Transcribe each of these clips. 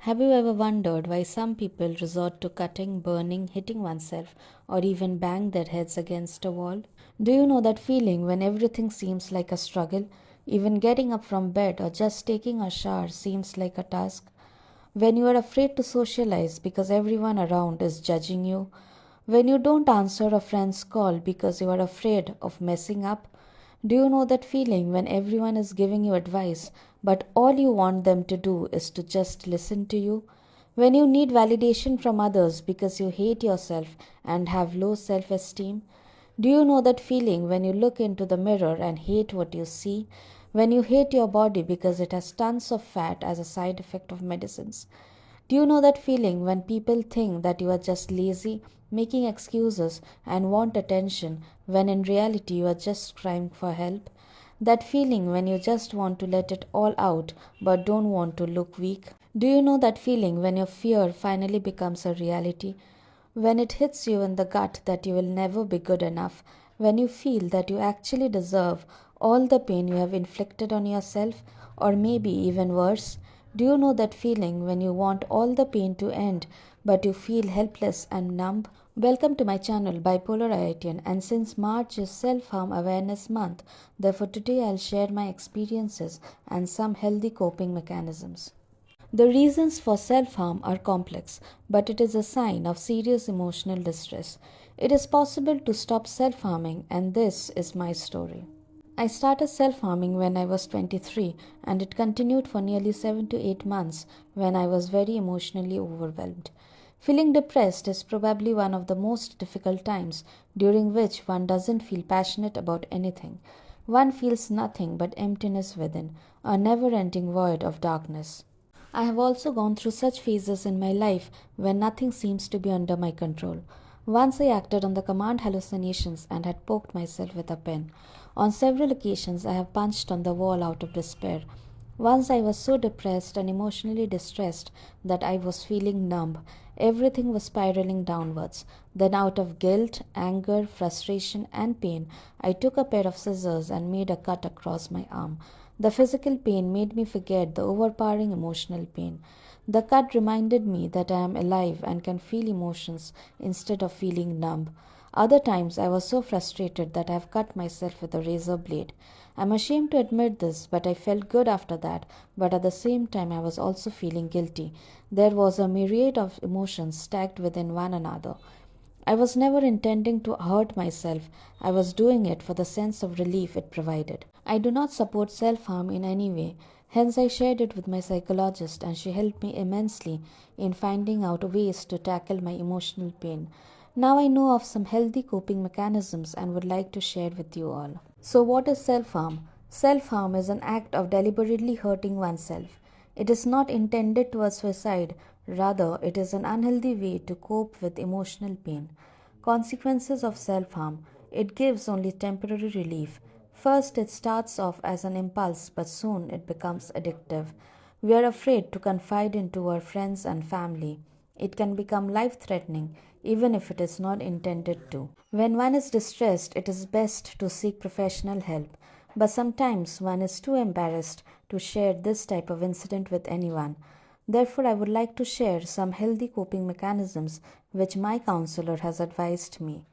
Have you ever wondered why some people resort to cutting, burning, hitting oneself, or even bang their heads against a wall? Do you know that feeling when everything seems like a struggle? Even getting up from bed or just taking a shower seems like a task? When you are afraid to socialize because everyone around is judging you? When you don't answer a friend's call because you are afraid of messing up? Do you know that feeling when everyone is giving you advice, but all you want them to do is to just listen to you? When you need validation from others because you hate yourself and have low self esteem? Do you know that feeling when you look into the mirror and hate what you see? When you hate your body because it has tons of fat as a side effect of medicines? Do you know that feeling when people think that you are just lazy, making excuses, and want attention when in reality you are just crying for help? That feeling when you just want to let it all out but don't want to look weak? Do you know that feeling when your fear finally becomes a reality? When it hits you in the gut that you will never be good enough, when you feel that you actually deserve all the pain you have inflicted on yourself, or maybe even worse? Do you know that feeling when you want all the pain to end but you feel helpless and numb? Welcome to my channel BipolarIITian, and since March is Self-Harm Awareness Month, therefore today I'll share my experiences and some healthy coping mechanisms. The reasons for self harm are complex, but it is a sign of serious emotional distress. It is possible to stop self harming, and this is my story. I started self harming when I was 23, and it continued for nearly 7 to 8 months when I was very emotionally overwhelmed. Feeling depressed is probably one of the most difficult times, during which one doesn't feel passionate about anything. One feels nothing but emptiness within, a never ending void of darkness. I have also gone through such phases in my life when nothing seems to be under my control. Once I acted on the command hallucinations and had poked myself with a pen. On several occasions, I have punched on the wall out of despair. Once I was so depressed and emotionally distressed that I was feeling numb. Everything was spiraling downwards. Then, out of guilt, anger, frustration, and pain, I took a pair of scissors and made a cut across my arm. The physical pain made me forget the overpowering emotional pain. The cut reminded me that I am alive and can feel emotions instead of feeling numb. Other times I was so frustrated that I have cut myself with a razor blade. I'm ashamed to admit this, but I felt good after that, but at the same time I was also feeling guilty. There was a myriad of emotions stacked within one another. I was never intending to hurt myself. I was doing it for the sense of relief it provided. I do not support self harm in any way. Hence, I shared it with my psychologist, and she helped me immensely in finding out ways to tackle my emotional pain. Now I know of some healthy coping mechanisms and would like to share with you all. So, what is self harm? Self harm is an act of deliberately hurting oneself. It is not intended towards suicide, rather, it is an unhealthy way to cope with emotional pain. Consequences of self harm: it gives only temporary relief. First, it starts off as an impulse, but soon it becomes addictive. We are afraid to confide into our friends and family. It can become life threatening, even if it is not intended to. When one is distressed, it is best to seek professional help, but sometimes one is too embarrassed to share this type of incident with anyone. Therefore, I would like to share some healthy coping mechanisms which my counselor has advised me.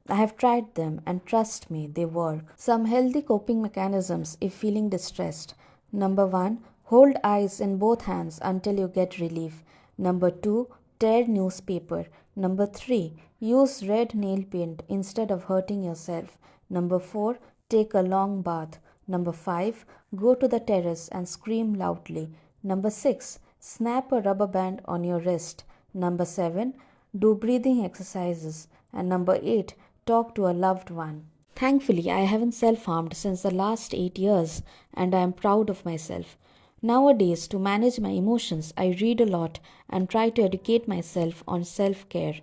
I have tried them, and trust me, they work. Some healthy coping mechanisms if feeling distressed. Number 1, hold ice in both hands until you get relief. Number 2, tear newspaper. Number 3, use red nail paint instead of hurting yourself. Number 4, take a long bath. Number 5, go to the terrace and scream loudly. Number 6, snap a rubber band on your wrist. Number 7, do breathing exercises. And number 8, talk to a loved one. Thankfully, I haven't self harmed since the last 8 years, and I am proud of myself. Nowadays, to manage my emotions, I read a lot and try to educate myself on self care.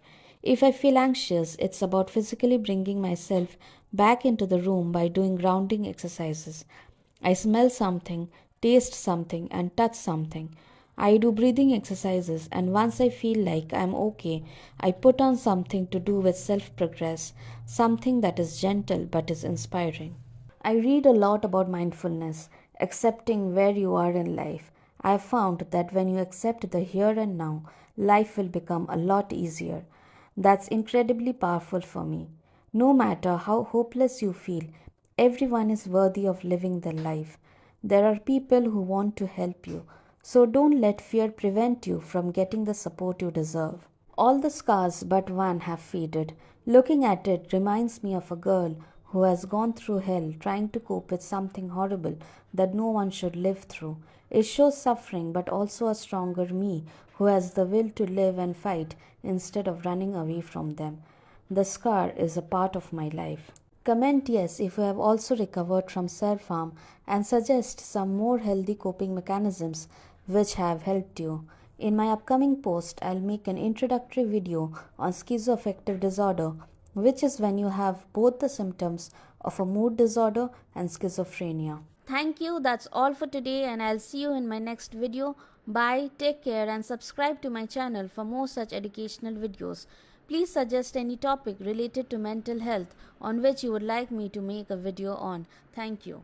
If I feel anxious, it's about physically bringing myself back into the room by doing grounding exercises. I smell something, taste something, and touch something. I do breathing exercises, and once I feel like I'm okay, I put on something to do with self progress, something that is gentle but is inspiring. I read a lot about mindfulness, accepting where you are in life. I have found that when you accept the here and now, life will become a lot easier. That's incredibly powerful for me. No matter how hopeless you feel, everyone is worthy of living their life. There are people who want to help you, so don't let fear prevent you from getting the support you deserve. All the scars but one have faded. Looking at it reminds me of a girl who has gone through hell trying to cope with something horrible that no one should live through. It shows suffering but also a stronger me who has the will to live and fight instead of running away from them. The scar is a part of my life. Comment yes if you have also recovered from self harm and suggest some more healthy coping mechanisms which have helped you. In my upcoming post, I'll make an introductory video on schizoaffective disorder, which is when you have both the symptoms of a mood disorder and schizophrenia. Thank you. That's all for today, and I'll see you in my next video. Bye, take care, and subscribe to my channel for more such educational videos. Please suggest any topic related to mental health on which you would like me to make a video on. Thank you.